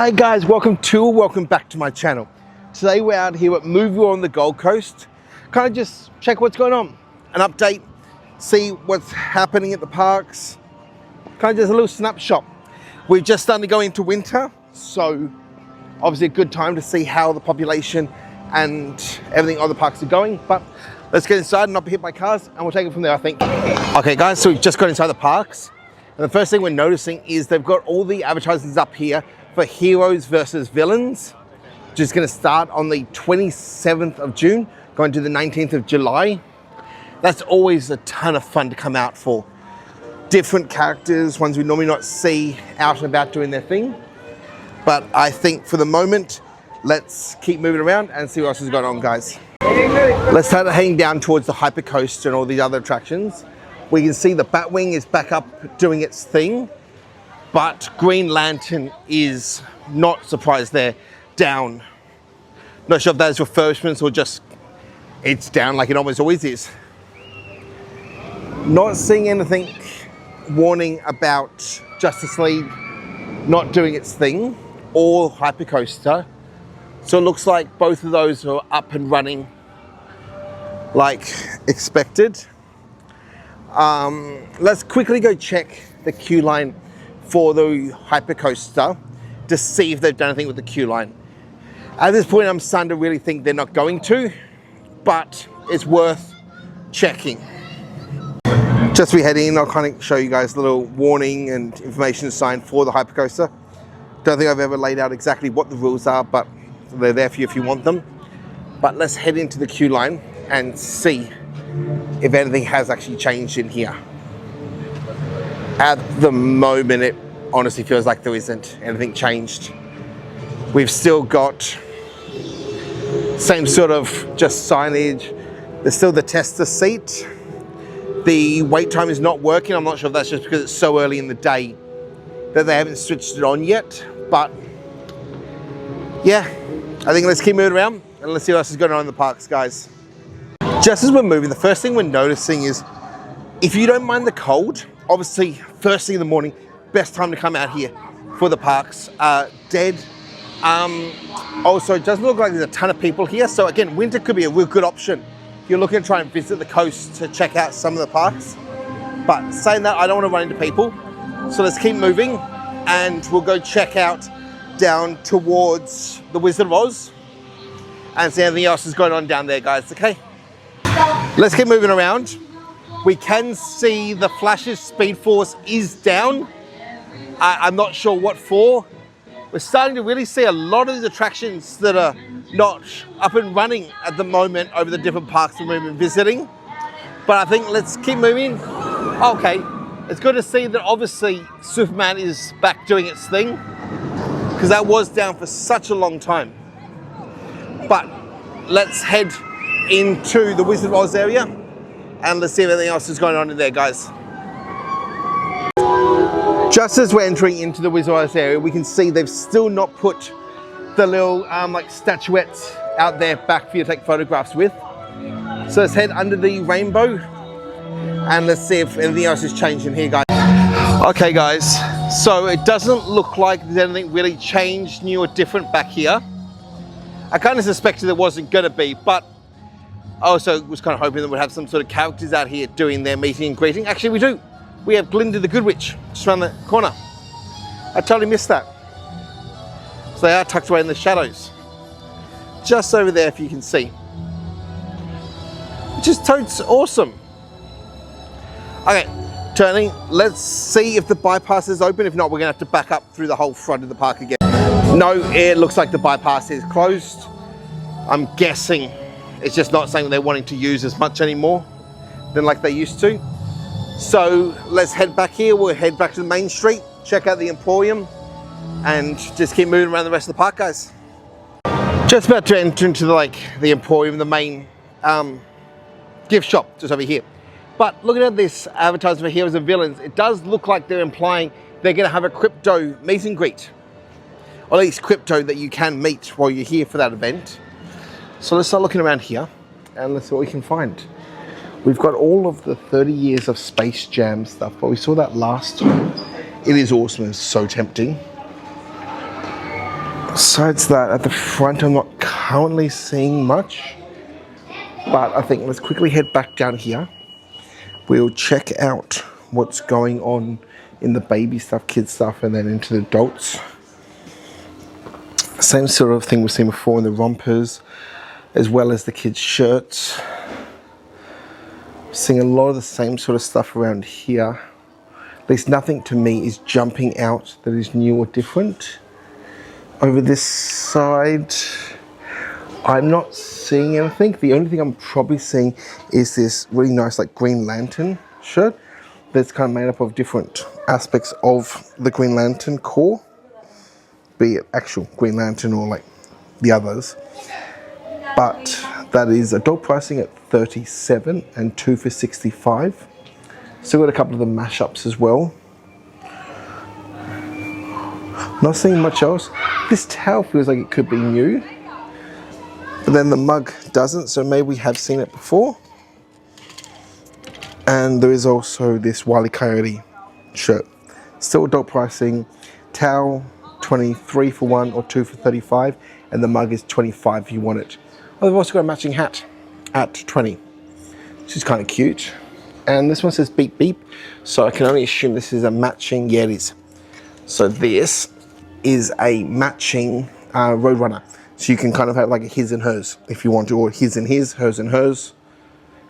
Hi guys, welcome back to my channel. Today we're out here at Movie World on the Gold Coast. Kind of just check what's going on, an update, see what's happening at the parks. Kind of just a little snapshot. We've just started to go into winter, so obviously a good time to see how the population and everything on the parks are going. But let's get inside and not be hit by cars, and we'll take it from there, I think. Okay guys, so we've just got inside the parks. And the first thing we're noticing is they've got all the advertisements up here for Heroes versus Villains, which is going to start on the 27th of June, going to the 19th of July. That's always a ton of fun to come out for. Different characters, ones we normally not see out and about doing their thing. But I think for the moment, let's keep moving around and see what else is going on, guys. Let's start heading down towards the Hypercoaster and all these other attractions. We can see the Batwing is back up doing its thing. But Green Lantern is not surprised they're down. Not sure if that is refurbishments or just it's down like it almost always is. Not seeing anything warning about Justice League not doing its thing or Hypercoaster. So it looks like both of those are up and running like expected. Let's quickly go check the queue line for the Hypercoaster to see if they've done anything with the queue line. At this point, I'm starting to really think they're not going to, but it's worth checking. Just as we head in, I'll kind of show you guys a little warning and information sign for the Hypercoaster. Don't think I've ever laid out exactly what the rules are, but they're there for you if you want them. But let's head into the queue line and see if anything has actually changed in here. At the moment, it honestly feels like there isn't anything changed. We've still got same sort of just signage. There's still the tester seat. The wait time is not working. I'm not sure if that's just because it's so early in the day that they haven't switched it on yet. But yeah, I think let's keep moving around and let's see what else is going on in the parks, guys. Just as we're moving, the first thing we're noticing is if you don't mind the cold, obviously, first thing in the morning, best time to come out here for the parks. Dead. Also, it doesn't look like there's a ton of people here. So again, winter could be a real good option if you're looking to try and visit the coast to check out some of the parks. But saying that, I don't want to run into people. So let's keep moving and we'll go check out down towards the Wizard of Oz and see anything else is going on down there, guys, okay? Let's keep moving around. We can see the Flash's Speed Force is down. I'm not sure what for. We're starting to really see a lot of these attractions that are not up and running at the moment over the different parks that we've been visiting. But I think let's keep moving. Okay, it's good to see that obviously Superman is back doing its thing because that was down for such a long time. But let's head into the Wizard of Oz area and let's see if anything else is going on in there, guys. Just as we're entering into the Wizard of Oz area, we can see they've still not put the little like statuettes out there back for you to take photographs with. So let's head under the rainbow and let's see if anything else has changed in here, guys. Okay guys, so it doesn't look like there's anything really changed, new or different back here. I kind of suspected there wasn't going to be, but I also was kind of hoping that we'd have some sort of characters out here doing their meeting and greeting. Actually, we do. We have Glinda the Good Witch just around the corner. I totally missed that. So they are tucked away in the shadows. Just over there, if you can see. Which is totes awesome. Okay, turning. Let's see if the bypass is open. If not, we're going to have to back up through the whole front of the park again. No, it looks like the bypass is closed. I'm guessing it's just not something they're wanting to use as much anymore than like they used to. So let's head back here. We'll head back to the main street, check out the Emporium, and just keep moving around the rest of the park, guys. Just about to enter into the Emporium, the main gift shop just over here. But looking at this advertisement for Heroes and Villains, it does look like they're implying they're going to have a crypto meet and greet. Or at least crypto that you can meet while you're here for that event. So let's start looking around here and let's see what we can find. We've got all of the 30 years of Space Jam stuff, but we saw that last time. It is awesome and so tempting. Besides that, at the front I'm not currently seeing much, but I think let's quickly head back down here. We'll check out what's going on in the baby stuff, kids stuff, and then into the adults. Same sort of thing we've seen before in the rompers, as well as the kids' shirts. Seeing a lot of the same sort of stuff around here. At least nothing to me is jumping out that is new or different. Over this side, I'm not seeing anything. The only thing I'm probably seeing is this really nice like Green Lantern shirt that's kind of made up of different aspects of the Green Lantern core, be it actual Green Lantern or like the others. But that is adult pricing at $37 and 2 for $65. Still got a couple of the mashups as well. Not seeing much else. This towel feels like it could be new, but then the mug doesn't, so maybe we have seen it before. And there is also this Wile E. Coyote shirt. Still adult pricing. Towel 23 for 1 or 2 for 35, and the mug is 25 if you want it. Oh, they've also got a matching hat at 20, which is kind of cute. And this one says beep beep, so I can only assume this is a matching. Yeah, it is. So this is a matching Roadrunner. So you can kind of have like a his and hers if you want to, or his and his, hers and hers,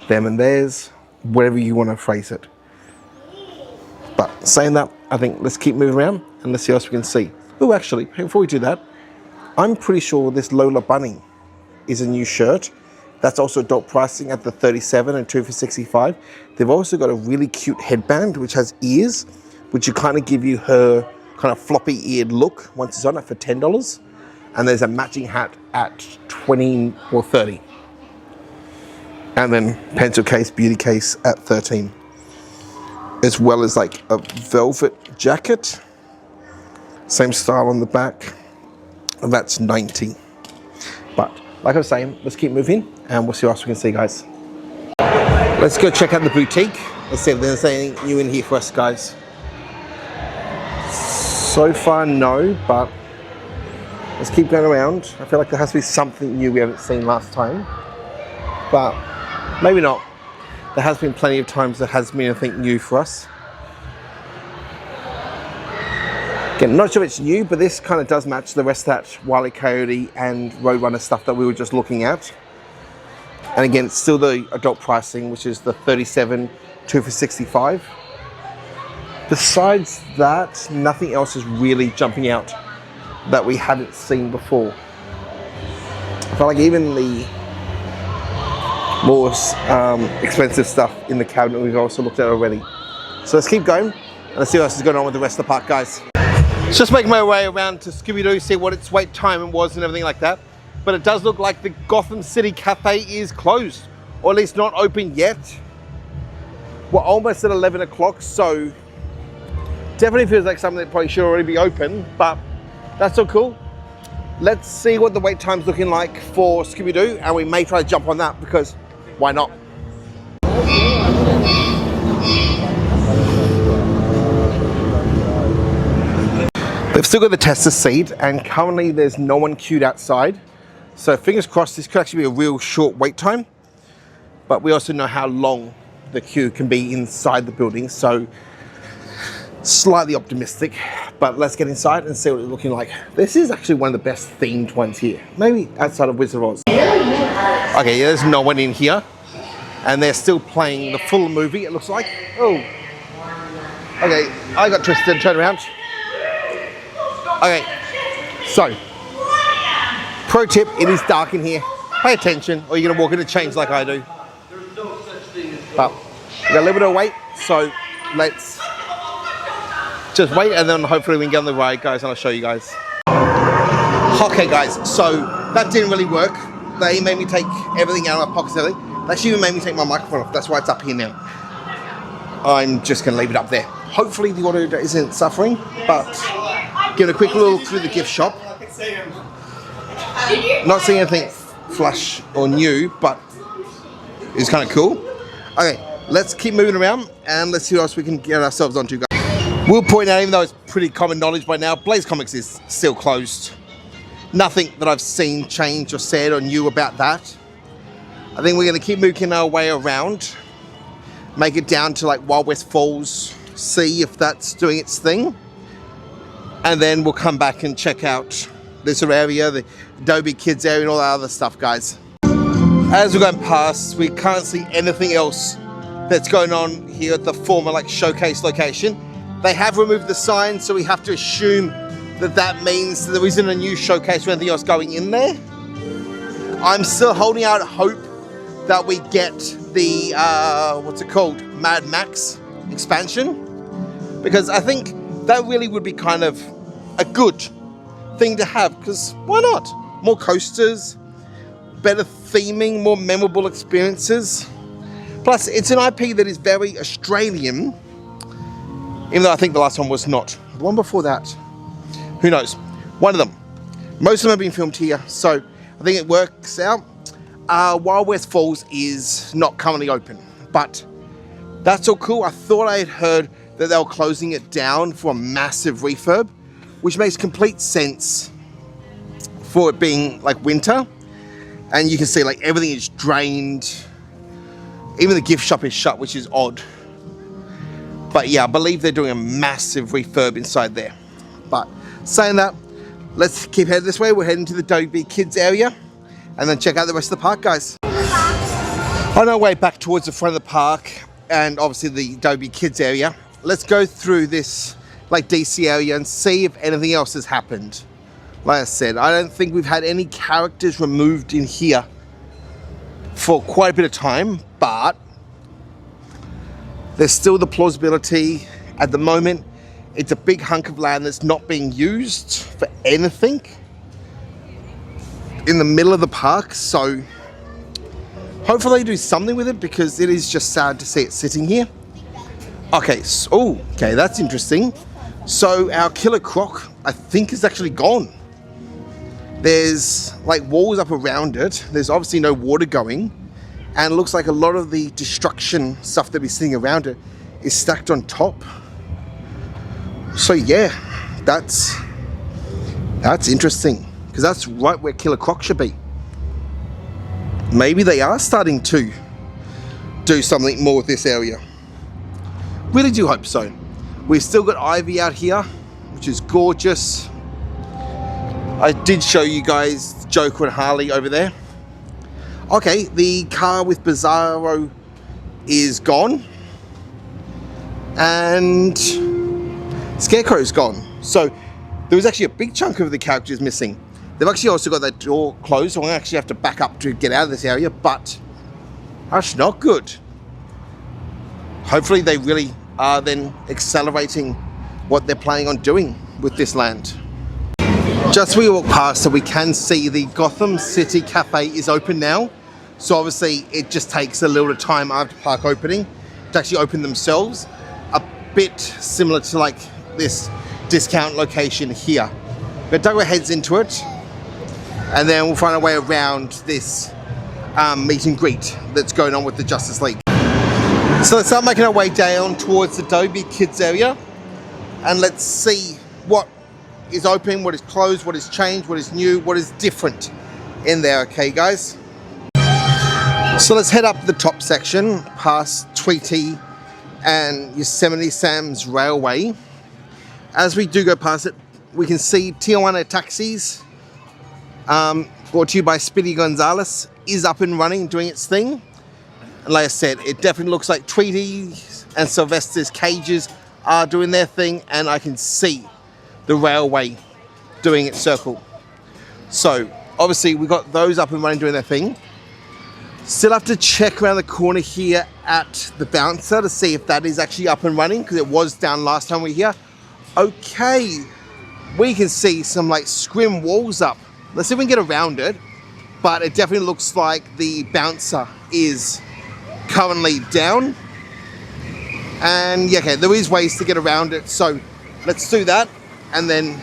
them and theirs, whatever you want to phrase it. But saying that, I think let's keep moving around and let's see what else we can see. Oh, actually, before we do that, I'm pretty sure this Lola Bunny is a new shirt. That's also adult pricing at the 37 and 2 for 65. They've also got a really cute headband which has ears, which will kind of give you her kind of floppy eared look once it's on it for $10. And there's a matching hat at 20 or 30. And then pencil case, beauty case at 13. As well as like a velvet jacket. Same style on the back. And that's 90. But like I was saying, let's keep moving and we'll see what else we can see, guys. Let's go check out the boutique. Let's see if there's anything new in here for us, guys. So far, no, but let's keep going around. I feel like there has to be something new we haven't seen last time, but maybe not. There has been plenty of times there has been anything new for us. Again, not sure if it's new, but this kind of does match the rest of that Wile E. Coyote and Roadrunner stuff that we were just looking at. And again, it's still the adult pricing, which is the 37, 2 for 65. Besides that, nothing else is really jumping out that we haven't seen before. I feel like even the more expensive stuff in the cabinet we've also looked at already. So let's keep going and let's see what else is going on with the rest of the park, guys. Just making my way around to Scooby-Doo, see what its wait time was and everything like that. But it does look like the Gotham City Cafe is closed, or at least not open yet. We're almost at 11 o'clock, so definitely feels like something that probably should already be open, but that's all cool. Let's see what the wait time's looking like for Scooby-Doo, and we may try to jump on that because why not? They've still got the tester seat, and currently there's no one queued outside. So fingers crossed this could actually be a real short wait time. But we also know how long the queue can be inside the building, so slightly optimistic. But let's get inside and see what it's looking like. This is actually one of the best themed ones here, maybe outside of Wizard of Oz. Okay, yeah, there's no one in here, and they're still playing the full movie, it looks like. Oh, okay, I got twisted, turn around. Okay, so, pro tip, it is dark in here. Pay attention, or you're gonna walk into change like I do. But we got a little bit of wait, so let's just wait, and then hopefully we can get on the ride, guys, and I'll show you guys. Okay, guys, so that didn't really work. They made me take everything out of my pockets and everything. They actually even made me take my microphone off. That's why it's up here now. I'm just gonna leave it up there. Hopefully the audio isn't suffering, but give it a quick look through the gift shop. Not seeing anything flash or new, but it's kind of cool. Okay, let's keep moving around and let's see what else we can get ourselves onto, guys. We'll point out, even though it's pretty common knowledge by now, Blaze Comics is still closed. nothing that I've seen changed or said or new about that. I think we're going to keep making our way around, make it down to like Wild West Falls, see if that's doing its thing, and then we'll come back and check out this area, the Adobe Kids area and all that other stuff, guys. As we're going past, we can't see anything else that's going on here at the former like showcase location. They have removed the sign, so we have to assume that that means there isn't a new showcase or anything else going in there. I'm still holding out hope that we get the, what's it called? Mad Max expansion. Because I think that really would be kind of a good thing to have, because why not? More coasters, better theming, more memorable experiences. Plus, it's an IP that is very Australian, even though I think the last one was not. The one before that, who knows? One of them. Most of them have been filmed here, so I think it works out. Wild West Falls is not currently open, but that's all cool. I thought I had heard that they were closing it down for a massive refurb, which makes complete sense for it being like winter. And you can see like everything is drained. Even the gift shop is shut, which is odd. But yeah, I believe they're doing a massive refurb inside there. But saying that, let's keep heading this way. We're heading to the Adobe Kids area and then check out the rest of the park, guys. On our way back towards the front of the park and obviously the Adobe Kids area, let's go through this like DC area and see if anything else has happened. Like I said, I don't think we've had any characters removed in here for quite a bit of time, but there's still the plausibility. At the moment, it's a big hunk of land that's not being used for anything in the middle of the park, so hopefully they do something with it, because it is just sad to see it sitting here. Okay, so, okay, that's interesting. So our Killer Croc, I think, is actually gone. There's like walls up around it. There's obviously no water going, and it looks like a lot of the destruction stuff that we're seeing around it is stacked on top. So yeah, that's interesting, because that's right where Killer Croc should be. Maybe they are starting to do something more with this area. Really do hope so. We've still got Ivy out here, which is gorgeous. I did show you guys Joker and Harley over there. Okay, the car with Bizarro is gone. And Scarecrow's gone. So there was actually a big chunk of the characters missing. They've actually also got that door closed, so I actually have to back up to get out of this area, but that's not good. Hopefully they really are then accelerating what they're planning on doing with this land. Just as we walk past, so we can see the Gotham City Cafe is open now. So obviously it just takes a little bit of time after park opening to actually open themselves. A bit similar to like this discount location here. But Doug heads into it, and then we'll find our way around this meet and greet that's going on with the Justice League. So let's start making our way down towards the Adobe Kids area, and let's see what is open, what is closed, what is changed, what is new, what is different in there, okay guys? So let's head up the top section past Tweety and Yosemite Sam's Railway. As we do go past it, we can see Tijuana Taxis, brought to you by Speedy Gonzalez, is up and running, doing its thing. And like I said, it definitely looks like Tweety and Sylvester's cages are doing their thing, and I can see the railway doing its circle. So obviously we got those up and running, doing their thing. Still have to check around the corner here at the Bouncer to see if that is actually up and running, because it was down last time we were here. Okay, we can see some like scrim walls up. Let's see if we can get around it, but it definitely looks like the Bouncer is currently down. And yeah, okay, there is ways to get around it, so let's do that. And then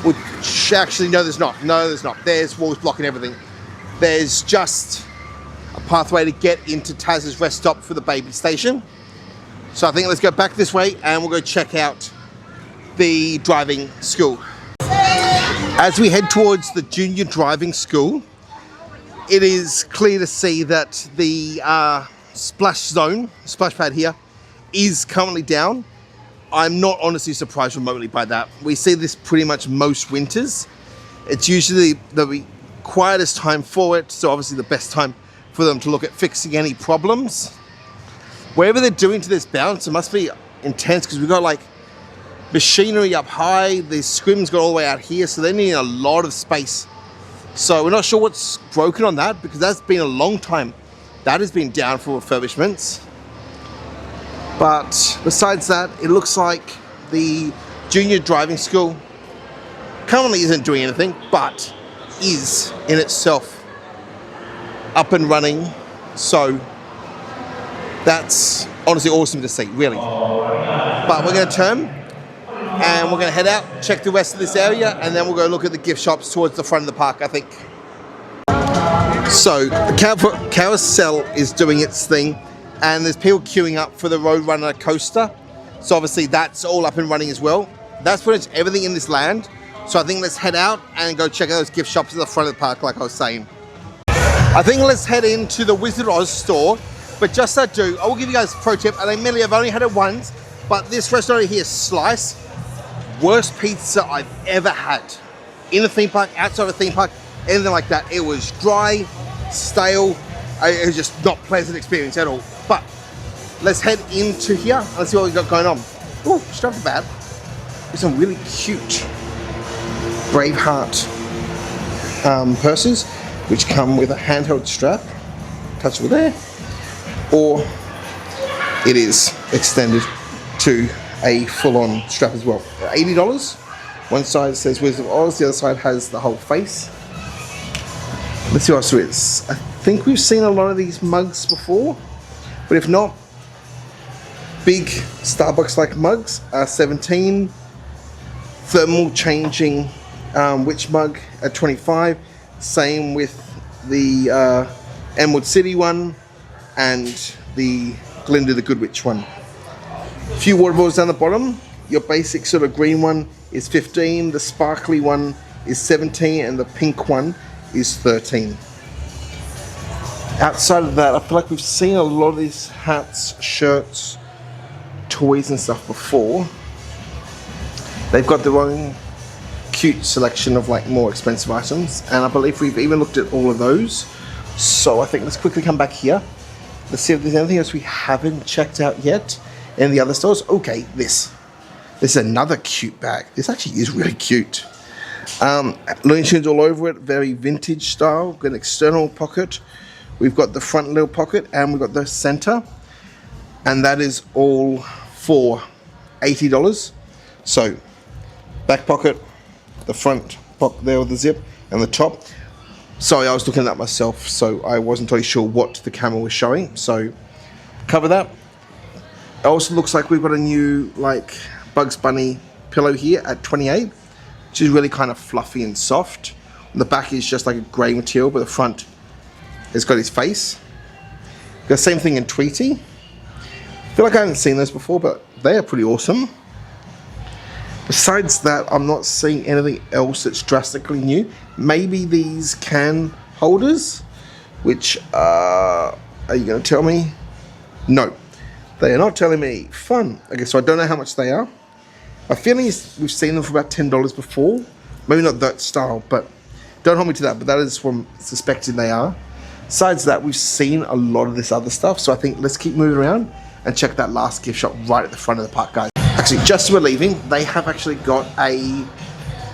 we'll actually, no there's not, there's walls blocking everything. There's just a pathway to get into Taz's rest stop for the baby station. So I think let's go back this way and we'll go check out the driving school. As we head towards the junior driving school, it is clear to see that the splash pad here, is currently down. I'm not honestly surprised remotely by that. We see this pretty much most winters. It's usually the quietest time for it, so obviously the best time for them to look at fixing any problems. Whatever they're doing to this bounce, it must be intense because we've got like machinery up high, the scrim's got all the way out here, so they're needing a lot of space. So we're not sure what's broken on that because that's been a long time. That has been down for refurbishments. But besides that, it looks like the junior driving school currently isn't doing anything, but is in itself up and running. So that's honestly awesome to see, really. But we're going to turn and we're going to head out, check the rest of this area, and then we'll go look at the gift shops towards the front of the park, I think. So the carousel is doing its thing, and there's people queuing up for the Roadrunner coaster. So obviously that's all up and running as well. That's pretty much everything in this land. So I think let's head out and go check out those gift shops at the front of the park, like I was saying. I think let's head into the Wizard Oz store. But just as I do, I will give you guys a pro tip, and admittedly I've only had it once, but this restaurant here, Slice, worst pizza I've ever had. In a theme park, outside of a theme park, anything like that. It was dry, stale, it was just not a pleasant experience at all. But let's head into here and let's see what we've got going on. Ooh, it's not bad. There's some really cute Braveheart purses, which come with a handheld strap, attachable there, or it is extended to a full-on strap as well. $80. One side says Wizard of Oz, the other side has the whole face. Let's see what else there is. I think we've seen a lot of these mugs before, but if not, big Starbucks-like mugs are $17. Thermal changing witch mug at $25. Same with the Emerald City one and the Glinda the Good Witch one. A few water bottles down the bottom. Your basic sort of green one is $15. The sparkly one is $17, and the pink one is $13. Outside of that, I feel like we've seen a lot of these hats, shirts, toys and stuff before. They've got their own cute selection of like more expensive items, and I believe we've even looked at all of those. So I think let's quickly come back here. Let's see if there's anything else we haven't checked out yet in the other stores. Okay, this is another cute bag. This actually is really cute. Looney Tunes all over it, very vintage style. Got an external pocket. We've got the front little pocket, and we've got the center, and that is all for $80. So back pocket, the front pocket there with the zip, and the top. Sorry, I was looking at that myself, so I wasn't totally sure what the camera was showing. So cover that. It also looks like we've got a new like Bugs Bunny pillow here at $28, which is really kind of fluffy and soft. The back is just like a grey material, but the front has got his face. The same thing in Tweety. I feel like I haven't seen those before, but they are pretty awesome. Besides that, I'm not seeing anything else that's drastically new. Maybe these can holders, which are you going to tell me? No, they are not telling me. Fun. Okay, so I don't know how much they are. My feeling is we've seen them for about $10 before. Maybe not that style, but don't hold me to that. But that is what I'm suspecting they are. Besides that, we've seen a lot of this other stuff. So I think let's keep moving around and check that last gift shop right at the front of the park, guys. Actually, just as we're leaving, they have actually got a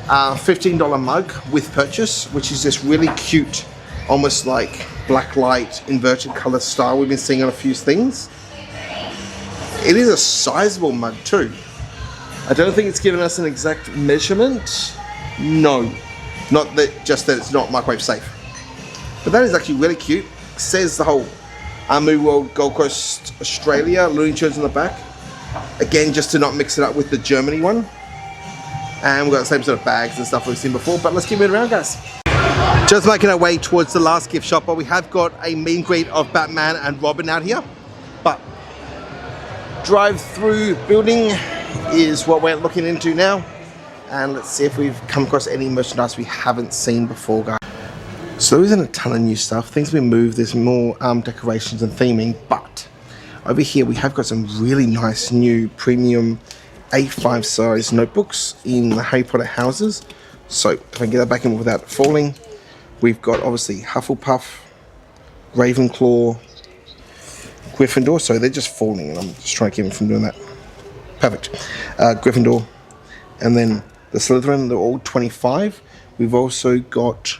$15 mug with purchase, which is this really cute, almost like blacklight inverted color style we've been seeing on a few things. It is a sizable mug too. I don't think it's given us an exact measurement. No, not that, just that it's not microwave safe. But that is actually really cute. It says the whole Moo World Gold Coast Australia Looney Tunes on the back. Again, just to not mix it up with the Germany one. And we've got the same sort of bags and stuff we've seen before, but let's keep moving around, guys. Just making our way towards the last gift shop, but we have got a meet and greet of Batman and Robin out here. But drive-through building is what we're looking into now. and let's see if we've come across any merchandise we haven't seen before, guys. So there isn't a ton of new stuff. Things have been moved. There's more decorations and theming, but over here we have got some really nice new premium A5 size notebooks in the Harry Potter houses. So if I can get that back in without falling, we've got obviously Hufflepuff, Ravenclaw, Gryffindor. So they're just falling, and I'm just trying to keep them from doing that. Perfect. Gryffindor, and then the Slytherin. They're all 25. We've also got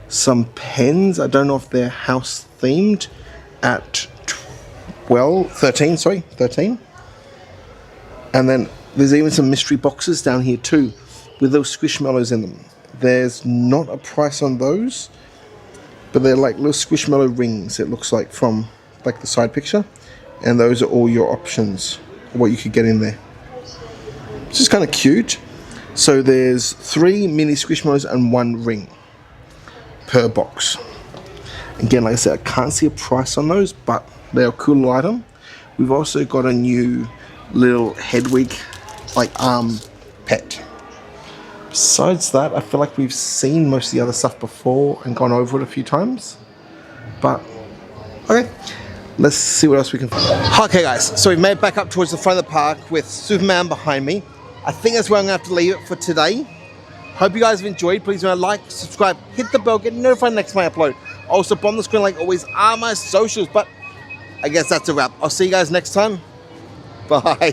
some pens. I don't know if they're house themed at 13. Sorry, 13. And then there's even some mystery boxes down here too, with those squishmallows in them. There's not a price on those, but they're like little squishmallow rings, it looks like, from like the side picture. And those are all your options, what you could get in there. It's just kind of cute. So there's 3 mini squishmallows and 1 ring per box. Again, like I said, I can't see a price on those, but they're a cool little item. We've also got a new little Hedwig like arm pet. Besides that, I feel like we've seen most of the other stuff before and gone over it a few times. But okay, let's see what else we can find. Okay guys, so we've made it back up towards the front of the park with Superman behind me. I think that's where I'm gonna have to leave it for today. Hope you guys have enjoyed. Please remember to like, subscribe, hit the bell, get notified next time I upload. Also, on the screen like always are my socials, but I guess that's a wrap. I'll see you guys next time. Bye.